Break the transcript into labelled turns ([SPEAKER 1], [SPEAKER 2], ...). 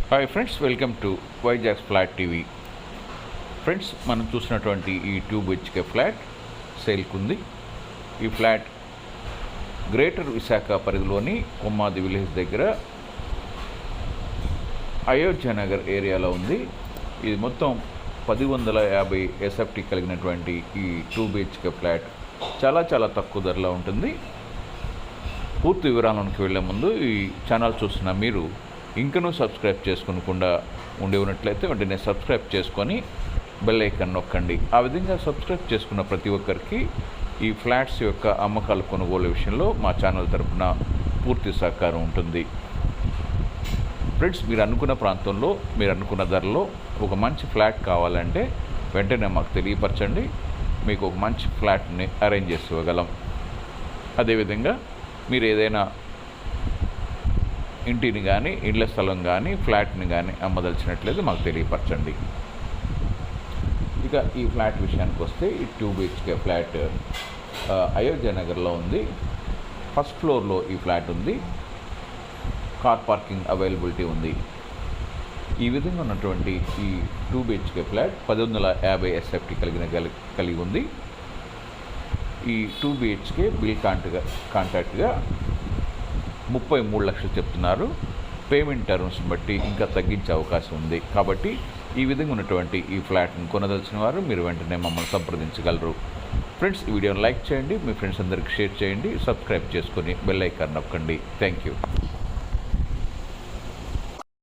[SPEAKER 1] Hi friends, welcome to Vizag flat TV. Friends, మనం చూసినటువంటి ఈ 2 BHK ఫ్లాట్ సేల్కు ఉంది. ఈ ఫ్లాట్ గ్రేటర్ విశాఖ పరిధిలోని కొమ్మాది విలేజ్ దగ్గర అయోధ్య నగర్ ఏరియాలో ఉంది. ఇది మొత్తం 1050 ఎస్ఎఫ్టీ కలిగినటువంటి ఈ 2 BHK ఫ్లాట్ చాలా తక్కువ ధరలో ఉంటుంది. పూర్తి వివరాలకు వెళ్లే ముందు ఈ ఛానల్ చూస్తున్న మీరు ఇంకనూ సబ్స్క్రైబ్ చేసుకోకుండా ఉండి ఉన్నట్లయితే వెంటనే సబ్స్క్రైబ్ చేసుకొని బెల్ ఐకాన్ నొక్కండి. ఆ విధంగా సబ్స్క్రైబ్ చేసుకున్న ప్రతి ఒక్కరికి ఈ ఫ్లాట్స్ యొక్క అమ్మకాల కొనుగోలు విషయంలో మా ఛానల్ తరపున పూర్తి సహకారం ఉంటుంది. ఫ్రెండ్స్, మీరు అనుకున్న ప్రాంతంలో మీరు అనుకున్న ధరలో ఒక మంచి ఫ్లాట్ కావాలంటే వెంటనే మాకు తెలియపరచండి. మీకు ఒక మంచి ఫ్లాట్ని అరేంజ్ చేసి ఇవ్వగలం. అదేవిధంగా మీరు ఏదైనా ఇంటిని కానీ ఇళ్ల స్థలం కానీ ఫ్లాట్ని కానీ అమ్మదలిచినట్లయితే మాకు తెలియపరచండి. ఇక ఈ ఫ్లాట్ విషయానికి వస్తే ఈ 2 BHK ఫ్లాట్ అయోధ్య నగర్లో ఉంది. ఫస్ట్ ఫ్లోర్లో ఈ ఫ్లాట్ ఉంది. కార్ పార్కింగ్ అవైలబిలిటీ ఉంది. ఈ విధంగా ఉన్నటువంటి ఈ 2 BHK ఫ్లాట్ 1050 ఎస్ఎఫ్టీ కలిగి ఉంది. ఈ 2 BHK బిల్ కాంట్రాక్ట్గా 33 లక్షలు చెప్తున్నారు. పేమెంట్ టర్మ్స్ బట్టి ఇంకా తగ్గించే అవకాశం ఉంది. కాబట్టి ఈ విధంగా ఉన్నటువంటి ఈ ఫ్లాట్ని కొనదలిచిన వారు మీరు వెంటనే మమ్మల్ని సంప్రదించగలరు. ఫ్రెండ్స్, ఈ వీడియోని లైక్ చేయండి, మీ ఫ్రెండ్స్ అందరికీ షేర్ చేయండి, సబ్స్క్రైబ్ చేసుకొని బెల్ ఐకాన్ నొక్కండి. Thank you.